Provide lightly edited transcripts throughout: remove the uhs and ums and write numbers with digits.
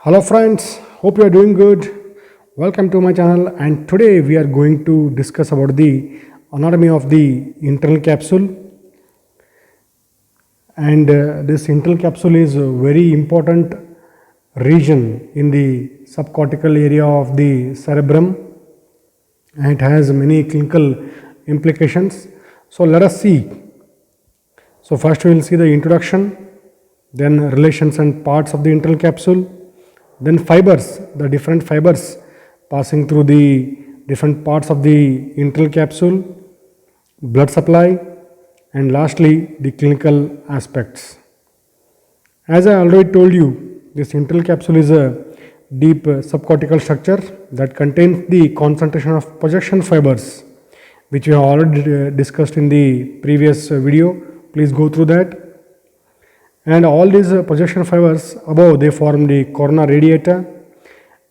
Hello friends, hope you are doing good. Welcome to my channel, and today we are going to discuss about the anatomy of the internal capsule. And this internal capsule is a very important region in the subcortical area of the cerebrum, and it has many clinical implications. So let us see. So first we will see the introduction, then relations and parts of the internal capsule, then fibers, the different fibers passing through the different parts of the internal capsule, blood supply, and lastly the clinical aspects. As I already told you, this internal capsule is a deep subcortical structure that contains the concentration of projection fibers, which we have already discussed in the previous video. Please go through that. And all these projection fibers above, they form the corona radiata,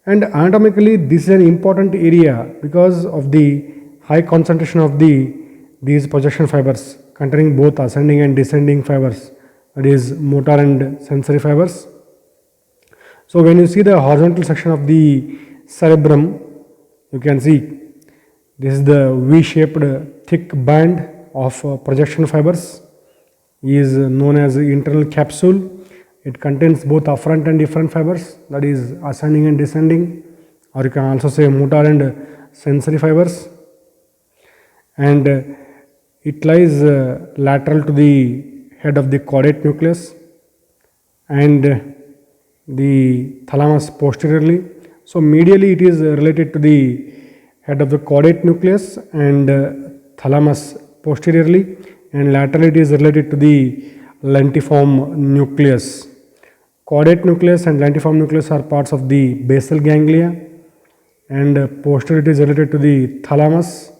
and anatomically this is an important area because of the high concentration of these projection fibers containing both ascending and descending fibers, that is motor and sensory fibers. So when you see the horizontal section of the cerebrum, you can see this is the V-shaped thick band of projection fibers is known as internal capsule. It contains both afferent and efferent fibers, that is ascending and descending, or you can also say motor and sensory fibers, and it lies lateral to the head of the caudate nucleus and the thalamus posteriorly. So medially it is related to the head of the caudate nucleus and thalamus posteriorly, and laterally it is related to the lentiform nucleus. Caudate nucleus and lentiform nucleus are parts of the basal ganglia, and posterior it is related to the thalamus.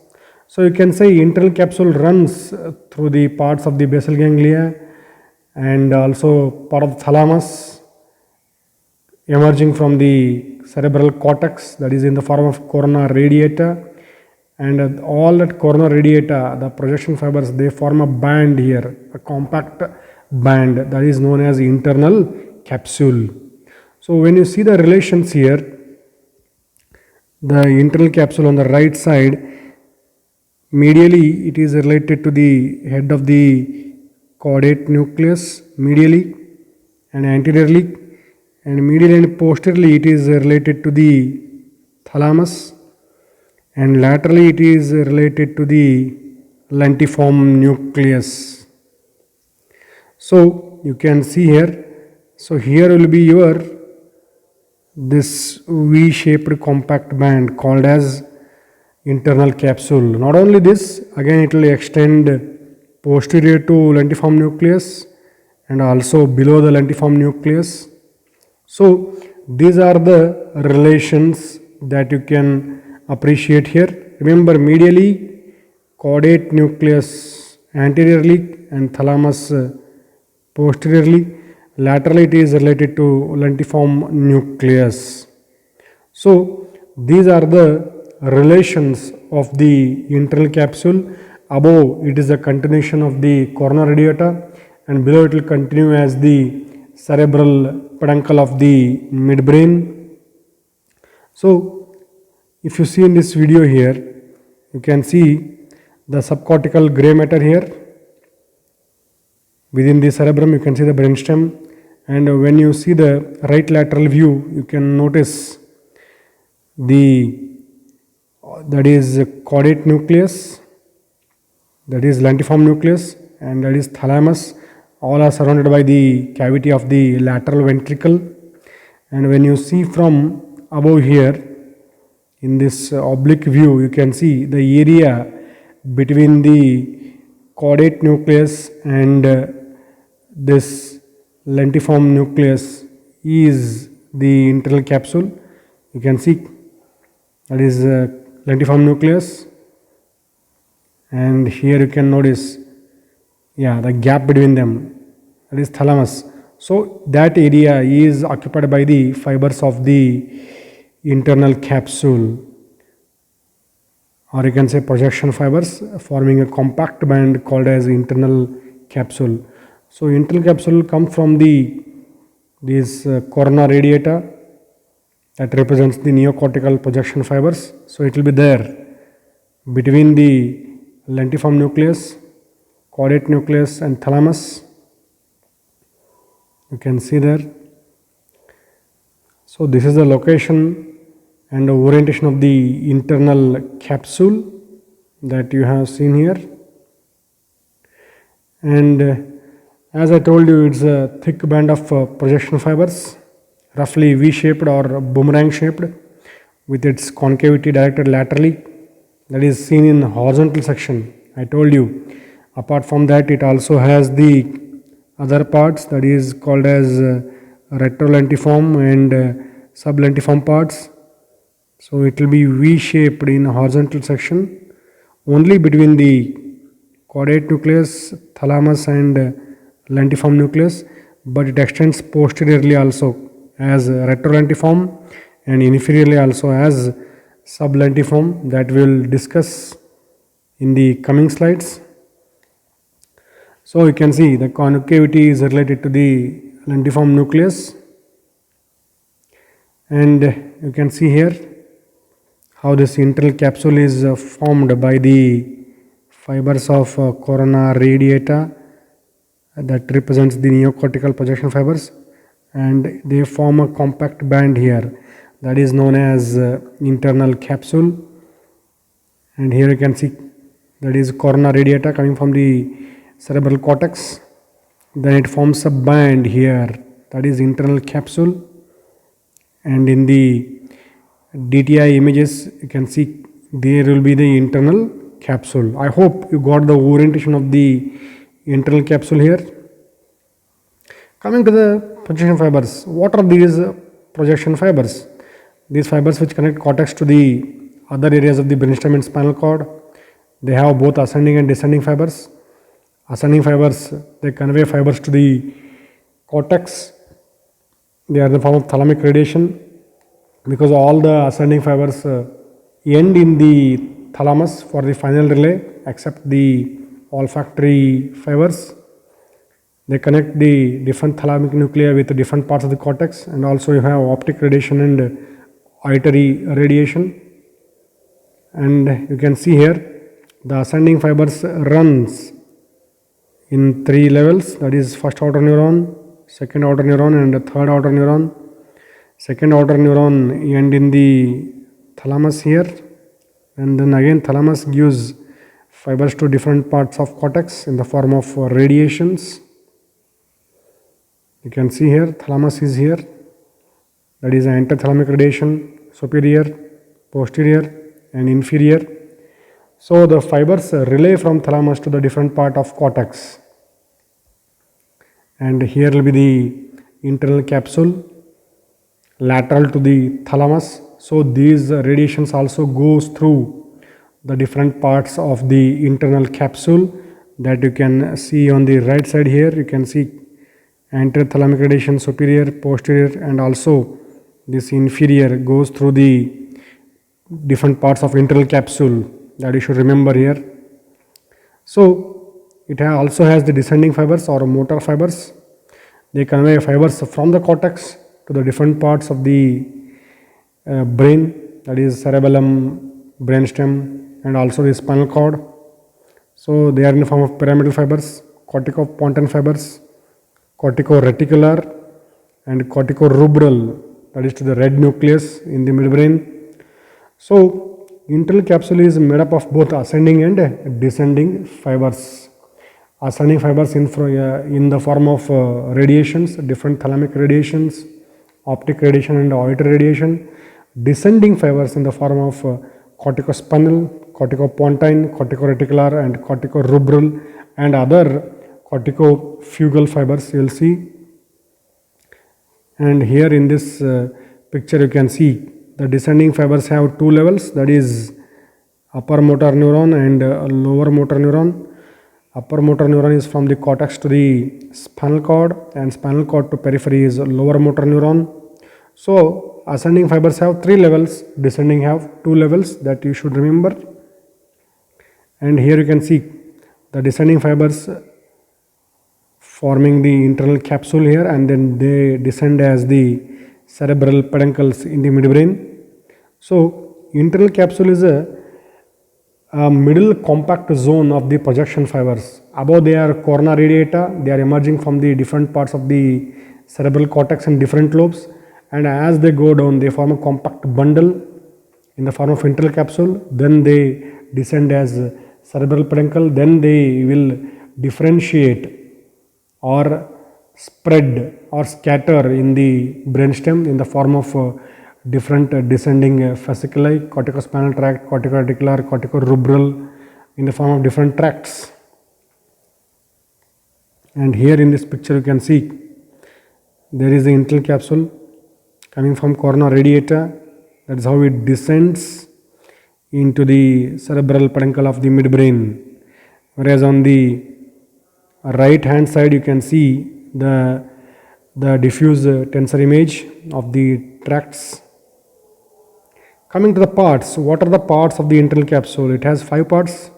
So you can say internal capsule runs through the parts of the basal ganglia and also part of the thalamus, emerging from the cerebral cortex, that is in the form of corona radiata. And all that corona radiata, the projection fibers, they form a band here, a compact band, that is known as internal capsule. So when you see the relations here, the internal capsule on the right side, medially it is related to the head of the caudate nucleus medially and anteriorly, and medially and posteriorly it is related to the thalamus, and laterally it is related to the lentiform nucleus. So you can see here, so here will be your this V-shaped compact band called as internal capsule. Not only this, again it will extend posterior to lentiform nucleus and also below the lentiform nucleus. So these are the relations that you can appreciate here. Remember, medially caudate nucleus anteriorly and thalamus posteriorly. Laterally it is related to lentiform nucleus. So these are the relations of the internal capsule. Above it is a continuation of the corona radiata, and below it will continue as the cerebral peduncle of the midbrain. So if you see in this video here, you can see the subcortical gray matter here. Within the cerebrum, you can see the brainstem, and when you see the right lateral view, you can notice that is caudate nucleus, that is lentiform nucleus, and that is thalamus. All are surrounded by the cavity of the lateral ventricle. And when you see from above here, in this oblique view, you can see the area between the caudate nucleus and this lentiform nucleus is the internal capsule. You can see that is lentiform nucleus, and here you can notice the gap between them, that is thalamus. So that area is occupied by the fibers of the internal capsule, or you can say projection fibers, forming a compact band called as internal capsule. So internal capsule come from this corona radiata, that represents the neocortical projection fibers. So it will be there between the lentiform nucleus, caudate nucleus and thalamus. You can see there. So this is the location and the orientation of the internal capsule that you have seen here. And as I told you, it's a thick band of projection fibers, roughly V-shaped or boomerang shaped, with its concavity directed laterally, that is seen in horizontal section. I told you, apart from that, it also has the other parts, that is called as retrolentiform and sublentiform parts. So it will be V-shaped in horizontal section only between the caudate nucleus, thalamus and lentiform nucleus, but it extends posteriorly also as retrolentiform and inferiorly also as sublentiform, that we will discuss in the coming slides. So you can see the concavity is related to the lentiform nucleus, and you can see here how this internal capsule is formed by the fibers of corona radiata that represents the neocortical projection fibers, and they form a compact band here that is known as internal capsule. And here you can see that is corona radiata coming from the cerebral cortex. Then it forms a band here, that is internal capsule, and in the DTI images you can see there will be the internal capsule. I hope you got the orientation of the internal capsule here. Coming to the projection fibers, what are these projection fibers? These fibers which connect cortex to the other areas of the brainstem and spinal cord, they have both ascending and descending fibers. Ascending fibers, they convey fibers to the cortex. They are in the form of thalamic radiation, because all the ascending fibers end in the thalamus for the final relay, except the olfactory fibers. They connect the different thalamic nuclei with different parts of the cortex, and also you have optic radiation and auditory radiation. And you can see here the ascending fibers runs in 3 levels, that is first outer neuron, second outer neuron and third outer neuron. Second outer neuron end in the thalamus here, and then again thalamus gives fibers to different parts of cortex in the form of radiations. You can see here thalamus is here, that is interthalamic radiation, superior, posterior and inferior. So the fibers relay from thalamus to the different part of cortex, and here will be the internal capsule lateral to the thalamus. So these radiations also goes through the different parts of the internal capsule that you can see on the right side here. You can see interthalamic radiation, superior, posterior, and also this inferior goes through the different parts of internal capsule, that you should remember here. So it also has the descending fibers or motor fibers. They convey fibers from the cortex to the different parts of the brain, that is cerebellum, brainstem and also the spinal cord. So they are in the form of pyramidal fibers, corticopontine fibers, corticoreticular and corticorubral, that is to the red nucleus in the midbrain. So internal capsule is made up of both ascending and descending fibers. Ascending fibers in the form of radiations, different thalamic radiations, optic radiation and auditory radiation. Descending fibers in the form of corticospinal, corticopontine, corticoreticular and corticorubral and other corticofugal fibers you will see. And here in this picture you can see the descending fibers have 2 levels, that is upper motor neuron and lower motor neuron. Upper motor neuron is from the cortex to the spinal cord, and spinal cord to periphery is lower motor neuron. So ascending fibers have 3 levels, descending have 2 levels, that you should remember. And here you can see the descending fibers forming the internal capsule here, and then they descend as the cerebral peduncles in the midbrain. So internal capsule is a middle compact zone of the projection fibers. Above they are corona radiata, they are emerging from the different parts of the cerebral cortex and different lobes, and as they go down they form a compact bundle in the form of internal capsule. Then they descend as cerebral peduncle, then they will differentiate or spread or scatter in the brainstem in the form of different descending fasciculi, corticospinal tract, corticoradicular, corticorubral, in the form of different tracts. And here in this picture you can see there is the internal capsule coming from corona radiata. That is how it descends into the cerebral peduncle of the midbrain. Whereas on the right hand side you can see the diffuse tensor image of the tracts. Coming to the parts, what are the parts of the internal capsule? It has 5 parts,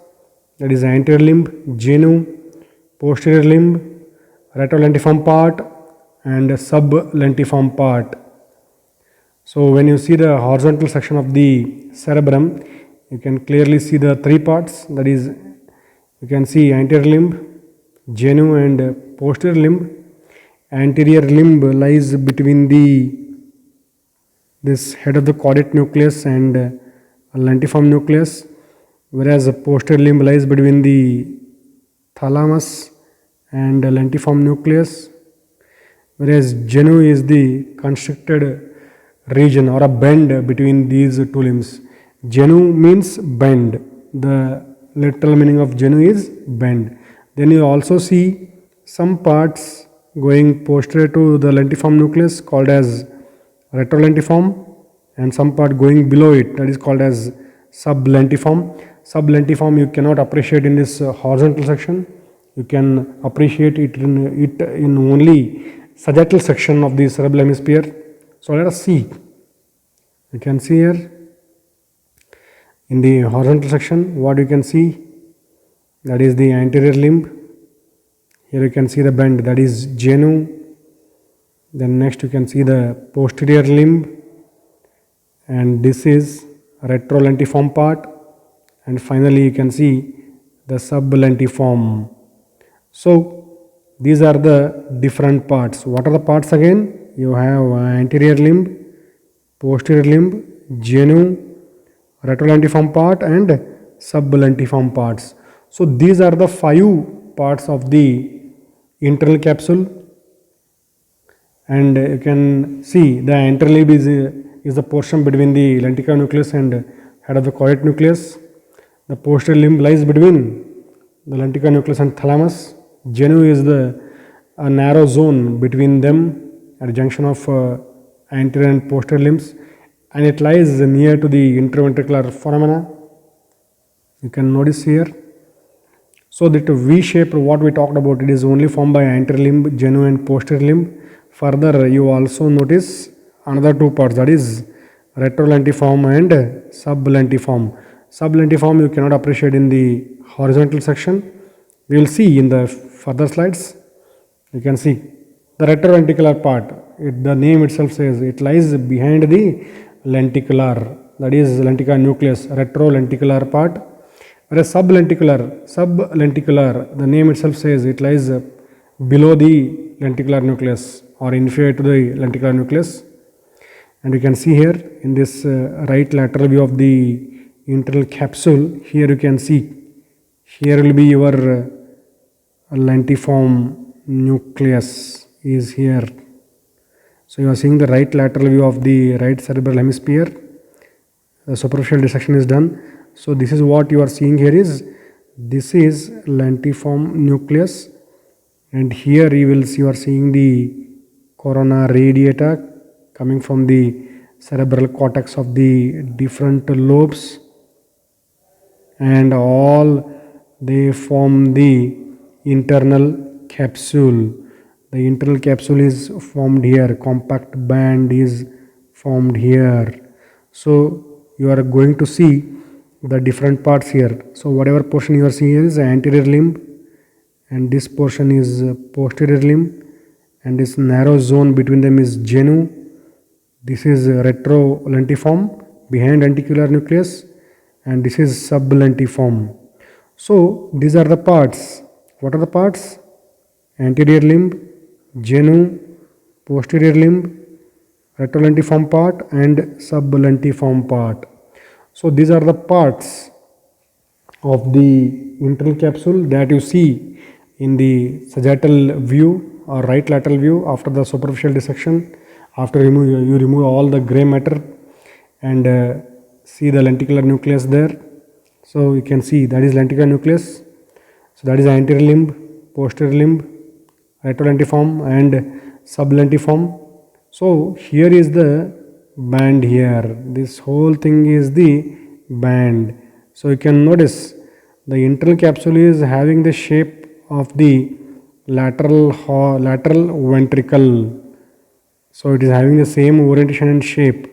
that is anterior limb, genu, posterior limb, retrolentiform part and sublentiform part. So when you see the horizontal section of the cerebrum, you can clearly see the 3 parts, that is you can see anterior limb, genu and posterior limb. Anterior limb lies between this head of the caudate nucleus and lentiform nucleus, whereas the posterior limb lies between the thalamus and lentiform nucleus, whereas genu is the constricted region or a bend between these 2 limbs. Genu means bend. The literal meaning of genu is bend. Then you also see some parts going posterior to the lentiform nucleus called as retrolentiform, and some part going below it, that is called as sublentiform. Sublentiform you cannot appreciate in this horizontal section. You can appreciate it in only sagittal section of the cerebral hemisphere. So let us see. You can see here in the horizontal section what you can see, that is the anterior limb. Here you can see the bend, that is genu. Then next you can see the posterior limb, and this is retrolentiform part, and finally you can see the sublentiform. So these are the different parts. What are the parts again? You have anterior limb, posterior limb, genu, retrolentiform part and sublentiform parts. So these are the 5 parts of the internal capsule. And you can see the anterior limb is the portion between the lenticular nucleus and head of the caudate nucleus. The posterior limb lies between the lenticular nucleus and thalamus. Genu is a narrow zone between them at the junction of anterior and posterior limbs, and it lies near to the interventricular foramina. You can notice here. So that V shape what we talked about, it is only formed by anterior limb, genu and posterior limb. Further you also notice another 2 parts, that is retrolentiform and sublentiform. Sublentiform you cannot appreciate in the horizontal section. We will see in the further slides. You can see the retroventricular part, the name itself says it lies behind the lenticular, that is lenticular nucleus, retrolenticular part. Whereas sublenticular, the name itself says it lies below the lenticular nucleus or inferior to the lenticular nucleus. And you can see here in this right lateral view of the internal capsule, here you can see, here will be your lentiform nucleus is here. So you are seeing the right lateral view of the right cerebral hemisphere. The superficial dissection is done. So this is what you are seeing here is, this is lentiform nucleus, and here you are seeing the corona radiata coming from the cerebral cortex of the different lobes, and all they form the internal capsule. The internal capsule is formed here, compact band is formed here. So you are going to see the different parts here. So whatever portion you are seeing here is anterior limb, and this portion is posterior limb, and this narrow zone between them is genu, This is retrolentiform behind lenticular nucleus, and this is sublentiform. So these are the parts. What are the parts? Anterior limb, genu, posterior limb, retrolentiform part and sublentiform part. So these are the parts of the internal capsule that you see in the sagittal view or right lateral view after the superficial dissection. After you remove all the gray matter and see the lenticular nucleus there. So you can see that is lenticular nucleus. So that is anterior limb, posterior limb, retrolentiform and sublentiform. So here is the band here. This whole thing is the band. So you can notice the internal capsule is having the shape of the lateral ventricle. So it is having the same orientation and shape,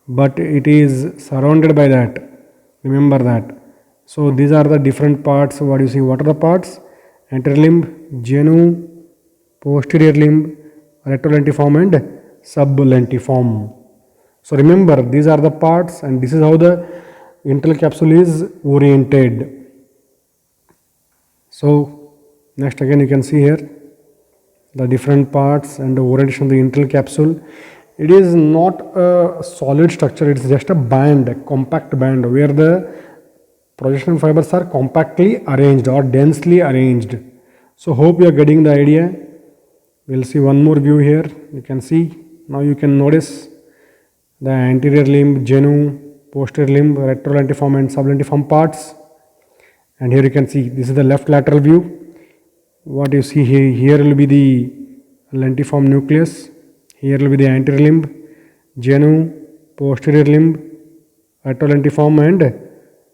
but it is surrounded by that. Remember that. So these are the different parts. What you see? What are the parts? Anterior limb, genu, posterior limb, retrolentiform and sublentiform. So remember, these are the parts, and this is how the internal capsule is oriented. So next again you can see here the different parts and the orientation of the internal capsule. It is not a solid structure, it is just a band, a compact band where the projection fibers are compactly arranged or densely arranged. So hope you are getting the idea. We'll see one more view here. You can see, now you can notice the anterior limb, genu, posterior limb, retrolentiform and sublentiform parts. And here you can see, this is the left lateral view. What you see here will be the lentiform nucleus. Here will be the anterior limb, genu, posterior limb, retrolentiform and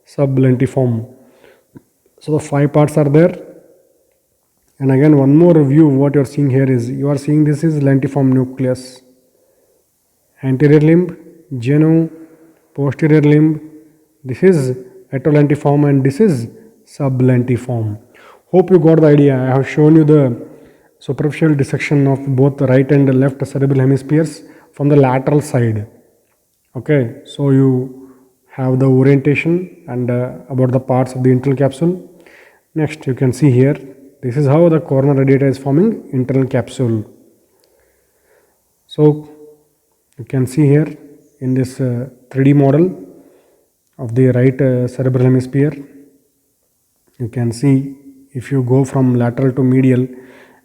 sublentiform. So the 5 parts are there. And again, one more view, what you are seeing here is, you are seeing this is lentiform nucleus. Anterior limb, genu, posterior limb, this is retrolentiform and this is sublentiform. Hope you got the idea. I have shown you the superficial dissection of both the right and the left cerebral hemispheres from the lateral side. Okay, so you have the orientation and about the parts of the internal capsule. Next, you can see here, this is how the corona radiata is forming internal capsule. So you can see here in this 3D model of the right cerebral hemisphere, you can see if you go from lateral to medial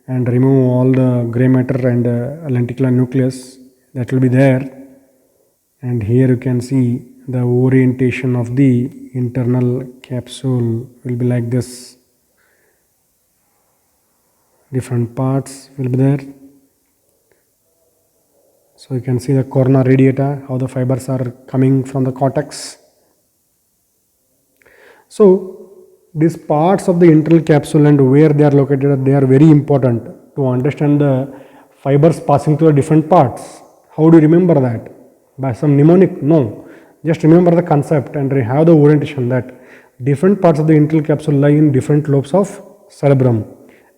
and remove all the gray matter and lenticular nucleus, that will be there. And here you can see the orientation of the internal capsule will be like this. Different parts will be there. So you can see the corona radiata, how the fibers are coming from the cortex. So these parts of the internal capsule and where they are located, they are very important to understand the fibers passing through the different parts. How do you remember that? By some mnemonic? No. Just remember the concept and have the orientation that different parts of the internal capsule lie in different lobes of cerebrum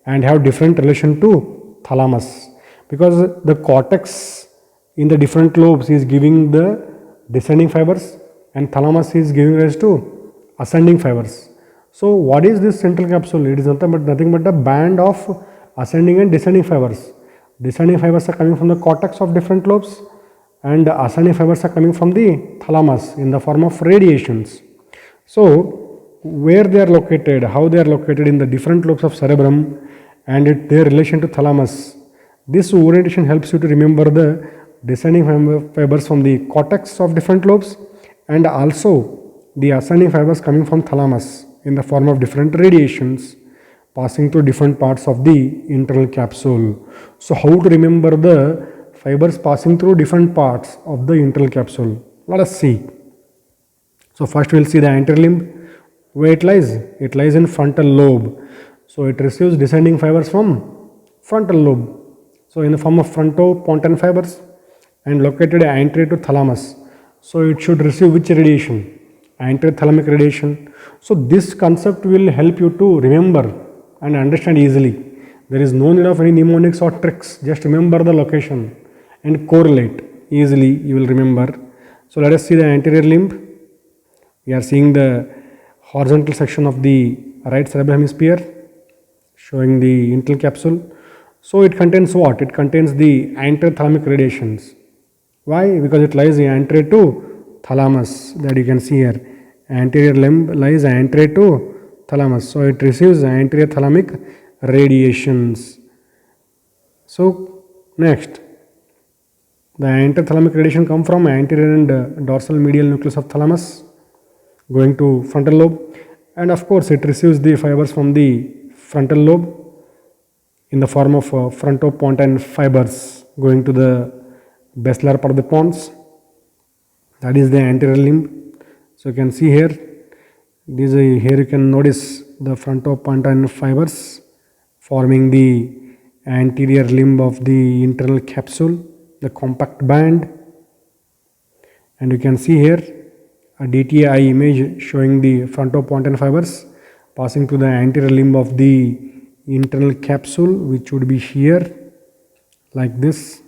and have different relation to thalamus, because the cortex in the different lobes is giving the descending fibers and thalamus is giving rise to ascending fibers. So what is this central capsule? It is nothing but a band of ascending and descending fibers. Descending fibers are coming from the cortex of different lobes and ascending fibers are coming from the thalamus in the form of radiations. So where they are located, how they are located in the different lobes of cerebrum and their relation to thalamus. This orientation helps you to remember the descending fibers from the cortex of different lobes and also the ascending fibers coming from thalamus in the form of different radiations passing through different parts of the internal capsule. So how to remember the fibers passing through different parts of the internal capsule? Let us see. So first we will see the anterior limb. Where it lies? It lies in frontal lobe. So it receives descending fibers from frontal lobe. So in the form of frontopontine fibers and located anterior to thalamus. So it should receive which radiation? Anterior thalamic radiation. So this concept will help you to remember and understand easily. There is no need of any mnemonics or tricks. Just remember the location and correlate. easily you will remember. So let us see the anterior limb. We are seeing the horizontal section of the right cerebral hemisphere showing the internal capsule. So it contains what? It contains the anterior thalamic radiations. Why? Because it lies anterior to thalamus, that you can see here. Anterior limb lies anterior to thalamus. So it receives anterior thalamic radiations. So next, the anterior thalamic radiation come from anterior and dorsal medial nucleus of thalamus going to frontal lobe, and of course it receives the fibers from the frontal lobe in the form of frontopontine fibers going to the basilar part of the pons. That is the anterior limb. So you can see here, here you can notice the frontopontine fibers forming the anterior limb of the internal capsule, the compact band, and you can see here a DTI image showing the frontopontine fibers passing to the anterior limb of the internal capsule, which would be here like this.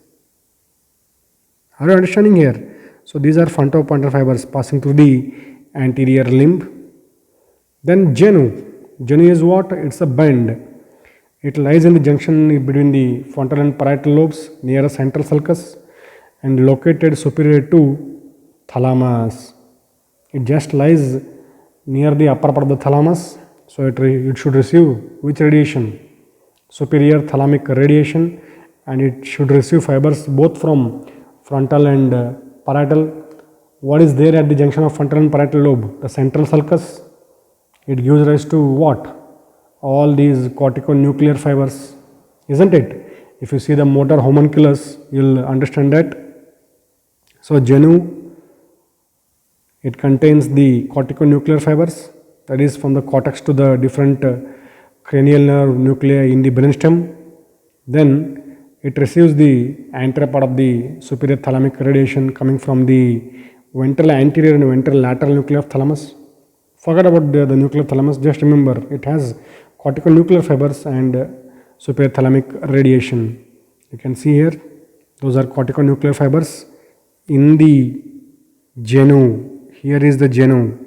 Are you understanding here? So these are frontopontine fibers passing through the anterior limb. Then genu. Genu is what? It's a bend. It lies in the junction between the frontal and parietal lobes near a central sulcus and located superior to thalamus. It just lies near the upper part of the thalamus. So it should receive which radiation? Superior thalamic radiation, and it should receive fibers both from frontal and parietal. What is there at the junction of frontal and parietal lobe? The central sulcus. It gives rise to what? All these corticonuclear fibers, isn't it? If you see the motor homunculus, you'll understand that. So genu, it contains the corticonuclear fibers, that is from the cortex to the different cranial nerve nuclei in the brainstem. Then it receives the anterior part of the superior thalamic radiation coming from the ventral anterior and ventral lateral nuclei of thalamus. Forget about the nuclear thalamus, just remember it has corticonuclear fibers and superior thalamic radiation. You can see here, those are corticonuclear fibers in the genu. Here is the genu,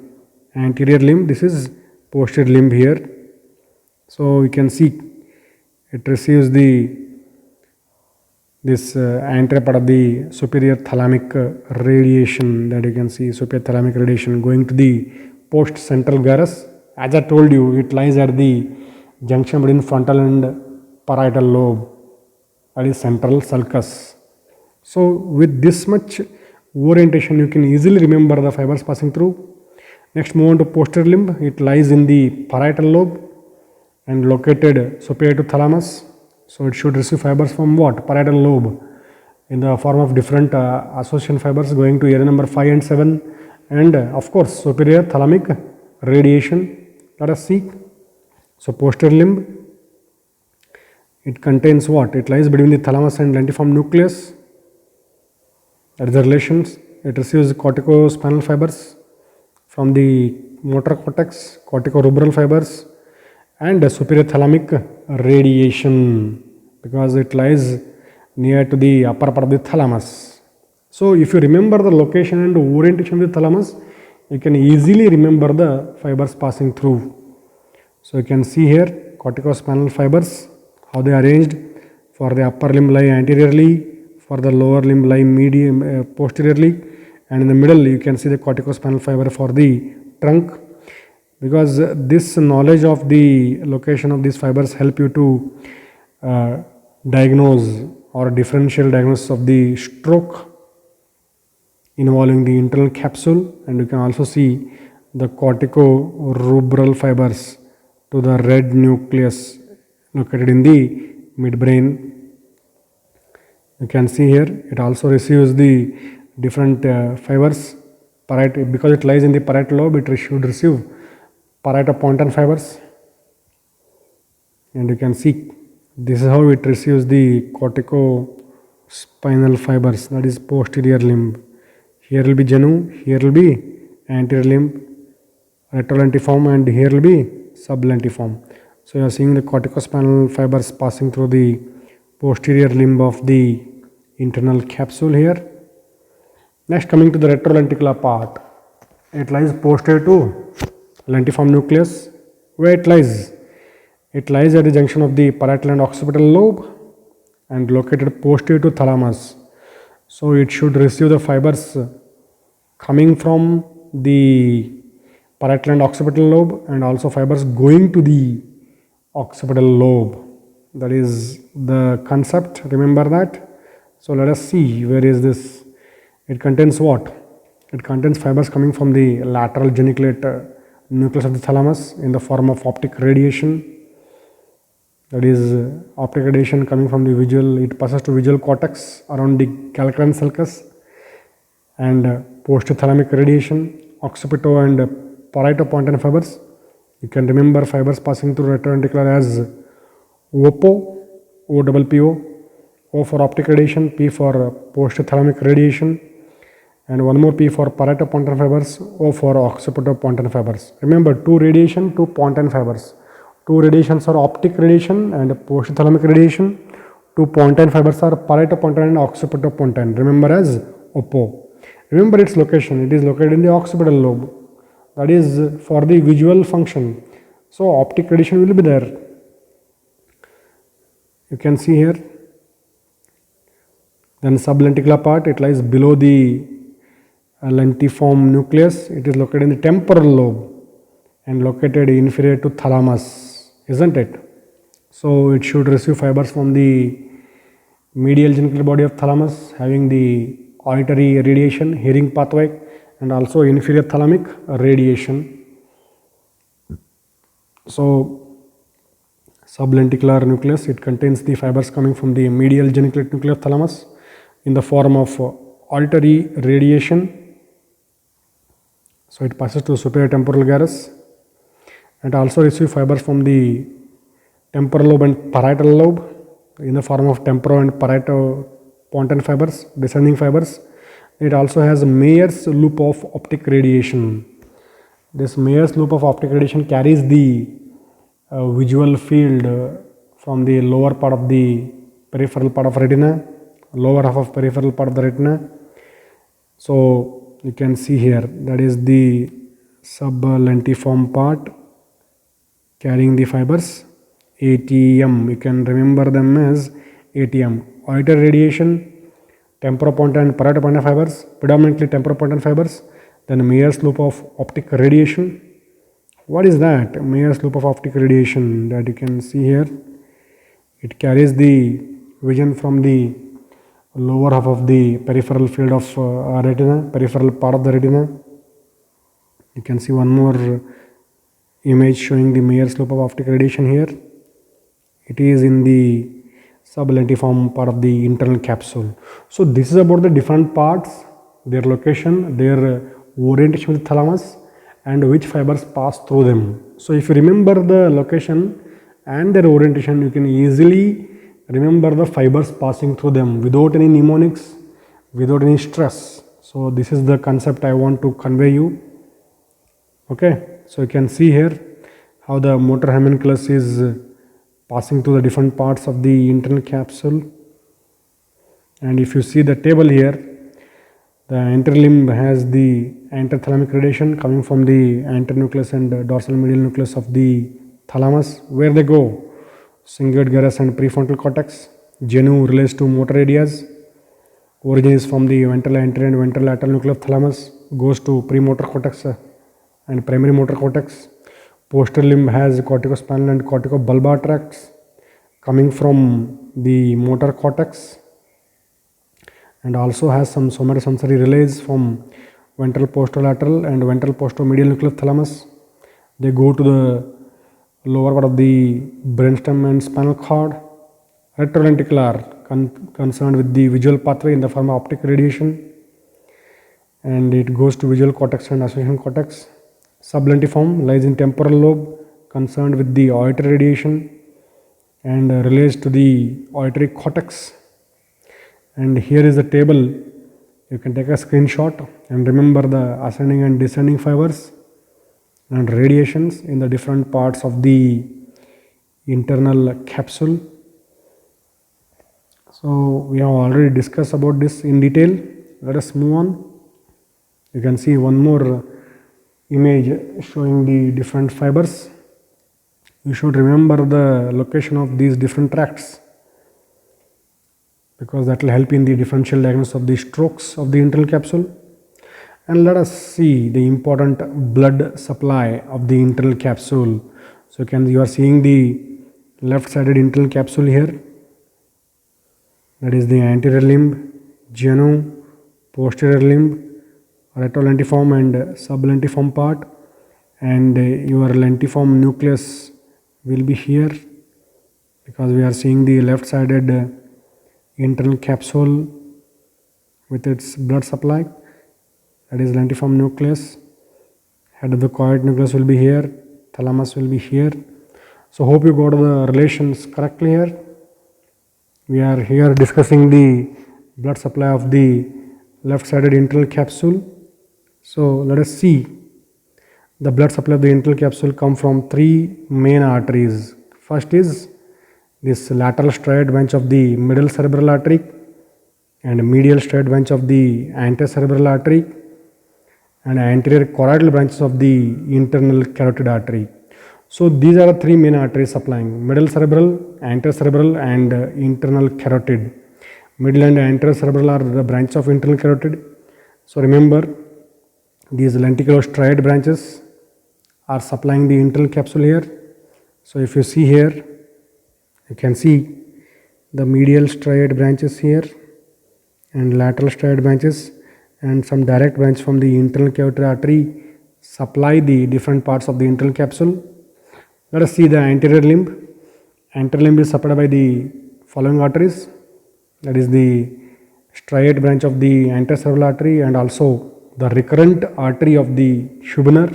anterior limb, this is posterior limb here. So you can see it receives this anterior part of the superior thalamic radiation, that you can see superior thalamic radiation going to the post central gyrus. As I told you, it lies at the junction between frontal and parietal lobe, that is central sulcus. So with this much orientation, you can easily remember the fibers passing through. Next, move on to posterior limb. It lies in the parietal lobe and located superior to thalamus. So it should receive fibers from what? Parietal lobe in the form of different association fibers going to area number 5 and 7, and of course superior thalamic radiation. Let us see. So posterior limb, it contains what? It lies between the thalamus and lentiform nucleus. That is the relations. It receives corticospinal fibers from the motor cortex, corticorubral fibers, and superior thalamic radiation because it lies near to the upper part of the thalamus. So if you remember the location and orientation of the thalamus, you can easily remember the fibers passing through. So you can see here corticospinal fibers, how they are arranged. For the upper limb lie anteriorly, for the lower limb lie posteriorly, and in the middle you can see the corticospinal fiber for the trunk. Because this knowledge of the location of these fibers help you to diagnose or differential diagnosis of the stroke involving the internal capsule, and you can also see the corticorubral fibers to the red nucleus located in the midbrain. You can see here it also receives the different fibers. Because it lies in the parietal lobe, it should receive parietal fibers, and you can see this is how it receives the corticospinal fibers, that is posterior limb. Here will be genu, here will be anterior limb, retrolentiform, and here will be sublentiform. So you are seeing the corticospinal fibers passing through the posterior limb of the internal capsule here. Next, coming to the retrolenticular part, it lies posterior to lentiform nucleus. Where it lies? It lies at the junction of the parietal and occipital lobe and located posterior to thalamus. So it should receive the fibers coming from the parietal and occipital lobe and also fibers going to the occipital lobe. That is the concept. Remember that. So let us see where is this. It contains what? It contains fibers coming from the lateral geniculate nucleus of the thalamus in the form of optic radiation. That is optic radiation coming from the visual. It passes to visual cortex around the calcareous sulcus and postthalamic radiation, occipito and parieto-pontine fibers. You can remember fibers passing through retrolenticular as OPO, OPPO, O for optic radiation, P for postthalamic radiation, and one more P for parieto-pontine fibers, O for occipito-pontine fibers. Remember, two radiation, two pontine fibers. Two radiations are optic radiation and postthalamic radiation. Two pontine fibers are parieto-pontine and occipito-pontine. Remember as OPO. Remember its location. It is located in the occipital lobe. That is for the visual function. So optic radiation will be there. You can see here. Then sublenticular part, it lies below the lentiform nucleus. It is located in the temporal lobe and located inferior to thalamus, isn't it? So it should receive fibers from the medial genicular body of thalamus having the auditory radiation, hearing pathway, and also inferior thalamic radiation. So sublenticular nucleus, it contains the fibers coming from the medial geniculate nucleus of thalamus in the form of auditory radiation. So it passes to superior temporal gyrus and also receive fibers from the temporal lobe and parietal lobe in the form of temporo and parieto-pontine fibers, descending fibers. It also has Mayer's loop of optic radiation. This Mayer's loop of optic radiation carries the visual field from the lower part of the peripheral part of retina, lower half of peripheral part of the retina. So you can see here, that is the sublentiform part carrying the fibers. ATM, you can remember them as ATM, auditory radiation, temporopontine and parieto-pontine fibers, predominantly temporopontine fibers. Then Mayer's loop of optic radiation. What is that? Mayer's loop of optic radiation that you can see here. It carries the vision from the lower half of the peripheral field of retina, peripheral part of the retina. You can see one more image showing the Mayer's loop of optic radiation here. It is in the sublentiform part of the internal capsule. So this is about the different parts, their location, their orientation with the thalamus, and which fibers pass through them. So if you remember the location and their orientation, you can easily remember the fibers passing through them without any mnemonics, without any stress. So this is the concept I want to convey you. Okay, so you can see here how the motor homunculus is passing through the different parts of the internal capsule. And if you see the table here, the anterior limb has the anterothalamic radiation coming from the anterior nucleus and dorsal medial nucleus of the thalamus. Where they go? Cingulate gyrus and prefrontal cortex. Genu relates to motor areas. Origin is from the ventral anterior and ventral lateral nucleus of thalamus. Goes to premotor cortex and primary motor cortex. Posterior limb has corticospinal and corticobulbar tracts coming from the motor cortex, and also has some somatosensory relays from ventral posterolateral and ventral posteromedial nucleus of thalamus. They go to the lower part of the brainstem and spinal cord. Retrolenticular, concerned with the visual pathway in the form of optic radiation, and it goes to visual cortex and association cortex. Sublentiform lies in temporal lobe, concerned with the auditory radiation and relates to the auditory cortex. And here is the table. You can take a screenshot and remember the ascending and descending fibers and radiations in the different parts of the internal capsule. So we have already discussed about this in detail. Let us move on. You can see one more image showing the different fibers. You should remember the location of these different tracts, because that will help in the differential diagnosis of the strokes of the internal capsule. And let us see the important blood supply of the internal capsule. So you are seeing the left sided internal capsule here, that is the anterior limb, genu, posterior limb, retrolentiform and sublentiform part, and your lentiform nucleus will be here, because we are seeing the left sided internal capsule with its blood supply, that is lentiform nucleus. Head of the choroid nucleus will be here, thalamus will be here. So hope you got the relations correctly here. We are here discussing the blood supply of the left sided internal capsule. So let us see. The blood supply of the internal capsule come from three main arteries. First is this lateral striate branch of the middle cerebral artery and medial striate branch of the anterocerebral artery and anterior choroidal branches of the internal carotid artery. So these are the three main arteries supplying middle cerebral, anterocerebral and internal carotid. Middle and anterocerebral are the branches of internal carotid. So remember, these lenticulostriate branches are supplying the internal capsule here. So if you see here, you can see the medial striate branches here and lateral striate branches, and some direct branch from the internal carotid artery supply the different parts of the internal capsule. Let us see the anterior limb. Anterior limb is supplied by the following arteries, that is the striate branch of the anterocerebral artery and also the recurrent artery of the Huebner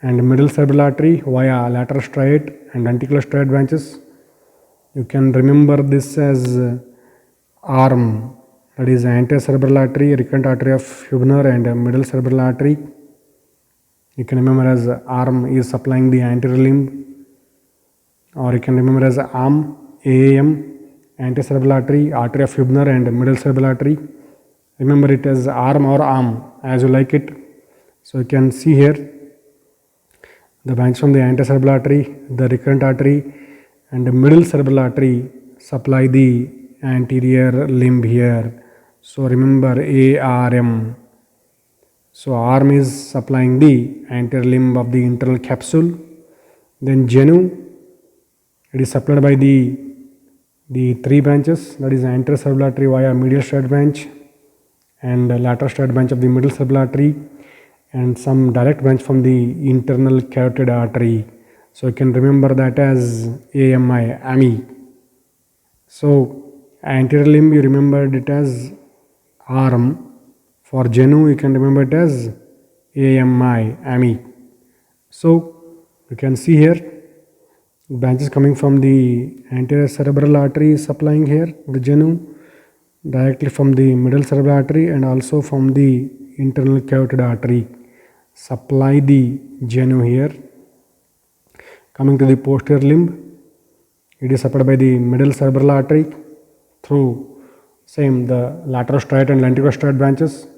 and middle cerebral artery via lateral striate and lenticulostriate branches. You can remember this as arm, that is anterocerebral artery, recurrent artery of Huebner and middle cerebral artery. You can remember as arm is supplying the anterior limb, or you can remember as arm, AAM, anterocerebral artery, artery of Huebner and middle cerebral artery. Remember it as arm or arm as you like it. So you can see here the branch from the anterocerebral artery, the recurrent artery and the middle cerebral artery supply the anterior limb here. So remember ARM. So arm is supplying the anterior limb of the internal capsule. Then genu, it is supplied by the three branches, that is anterocerebral artery via medial striate branch and lateral striate branch of the middle cerebral artery and some direct branch from the internal carotid artery. So you can remember that as AMI. So anterior limb you remembered it as arm. For genu you can remember it as AMI. So you can see here branches coming from the anterior cerebral artery supplying here the genu, directly from the middle cerebral artery and also from the internal carotid artery supply the genu here. Coming to the posterior limb, it is supplied by the middle cerebral artery through same the lateral striate and lenticulostriate branches.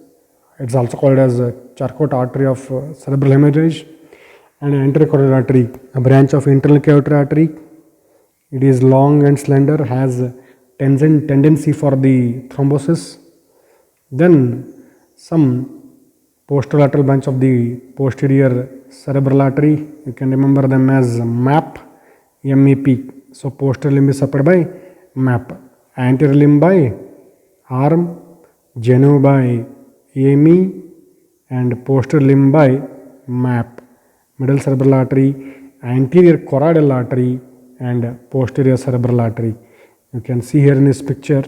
It's also called as Charcot artery of cerebral hemorrhage, and anterior carotid artery, a branch of internal carotid artery. It is long and slender, has tendency for the thrombosis. Then some posterolateral branch of the posterior cerebral artery, you can remember them as MAP, MEP. So posterior limb is supplied by MAP, anterior limb by arm, genu by AME and posterior limb by MAP. Middle cerebral artery, anterior choroidal artery and posterior cerebral artery. You can see here in this picture,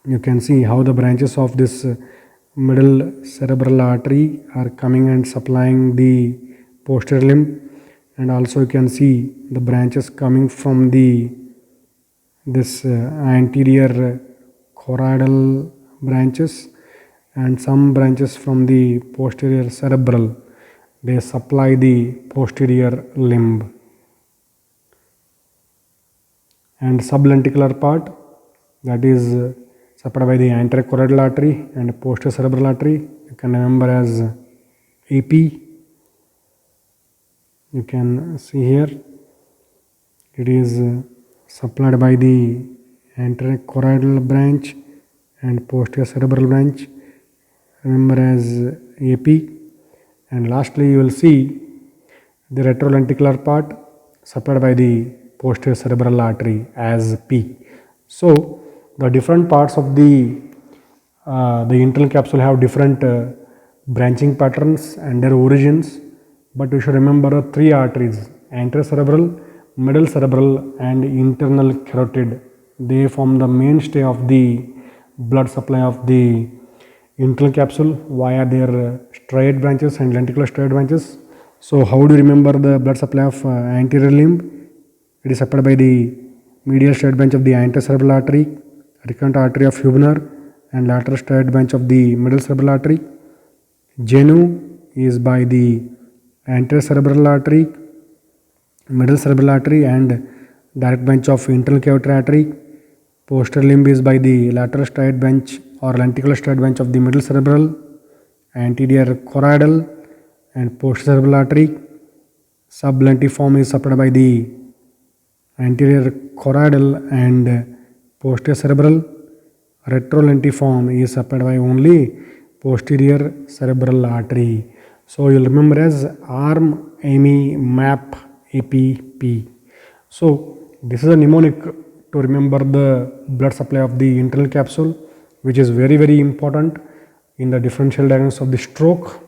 you can see how the branches of this middle cerebral artery are coming and supplying the posterior limb, and also you can see the branches coming from this anterior choroidal branches and some branches from the posterior cerebral. They supply the posterior limb. And sublenticular part, that is supported by the anterior choroidal artery and posterior cerebral artery. You can remember as AP. You can see here it is supplied by the anterior choroidal branch and posterior cerebral branch, remember as AP. And lastly you will see the retrolenticular part supplied by the posterior cerebral artery as P. So the different parts of the internal capsule have different branching patterns and their origins, but we should remember three arteries: anterior cerebral, middle cerebral and internal carotid. They form the mainstay of the blood supply of the internal capsule via their striate branches and lenticular striate branches. So how do you remember the blood supply of anterior limb? It is supplied by the medial striate branch of the anterior cerebral artery, recurrent artery of Hubner and lateral striate branch of the middle cerebral artery. Genu is by the anterior cerebral artery, middle cerebral artery and direct branch of internal cavitary artery. Posterior limb is by the lateral striate branch or lenticular striate branch of the middle cerebral, anterior choroidal and posterior cerebral artery. Sublentiform is supplied by the anterior choroidal and posterior cerebral. Retrolentiform is supplied by only posterior cerebral artery. So you will remember as ARM, AMI, MAP, APP. So this is a mnemonic to remember the blood supply of the internal capsule, which is very important in the differential diagnosis of the stroke,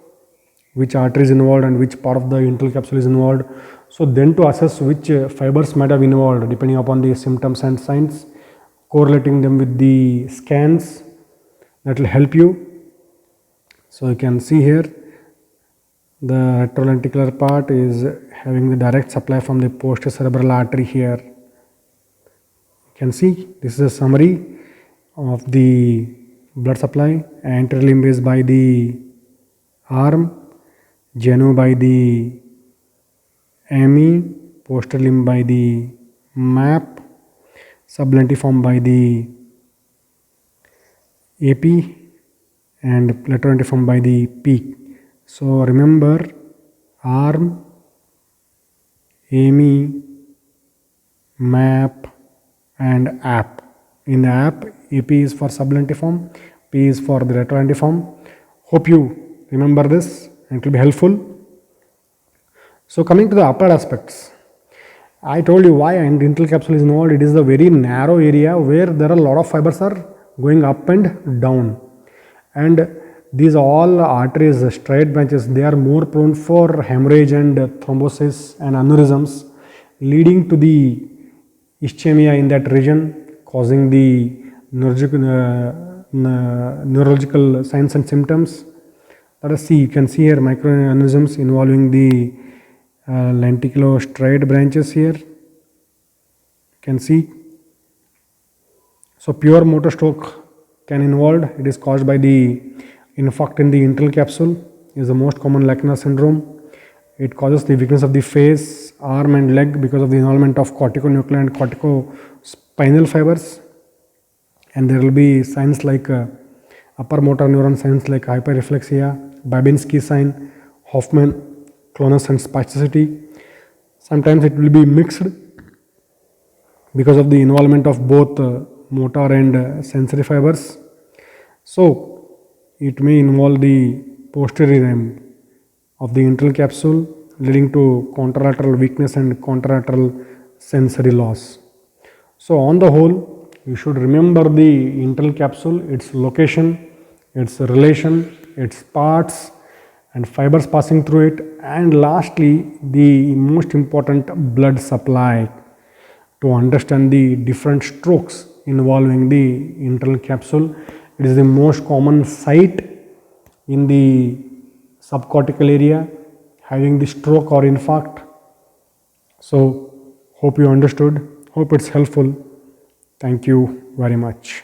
which artery is involved and which part of the internal capsule is involved. So then to assess which fibers might have involved depending upon the symptoms and signs, correlating them with the scans, that will help you. So you can see here the retrolenticular part is having the direct supply from the posterior cerebral artery here. You can see this is a summary of the blood supply. Anterior limb is by the arm, genu by the AMI, posterior limb by the MAP, sublentiform by the AP and retrolentiform by the P. So remember arm, AMI, MAP and AP. In the AP, AP is for sublentiform, P is for the retrolentiform. Hope you remember this and it will be helpful. So coming to the upper aspects, I told you why internal capsule is involved. It is a very narrow area where there are a lot of fibers are going up and down, and these all arteries, striate branches, they are more prone for hemorrhage and thrombosis and aneurysms, leading to the ischemia in that region, causing the neurological signs and symptoms. Let us see, you can see here microaneurysms involving the lenticulostriate branches here. You can see. So pure motor stroke can involve. It is caused by the infarct in the internal capsule. It is the most common Lachner syndrome. It causes the weakness of the face, arm and leg because of the involvement of corticonuclear and corticospinal fibers. And there will be signs like upper motor neuron signs like hyperreflexia, Babinski sign, Hoffman, clonus and spasticity. Sometimes it will be mixed because of the involvement of both motor and sensory fibers. So it may involve the posterior rim of the internal capsule, leading to contralateral weakness and contralateral sensory loss. So on the whole, you should remember the internal capsule, its location, its relation, its parts and fibers passing through it, and lastly the most important, blood supply, to understand the different strokes involving the internal capsule. It is the most common site in the subcortical area having the stroke or infarct. So hope you understood, hope it's helpful. Thank you very much.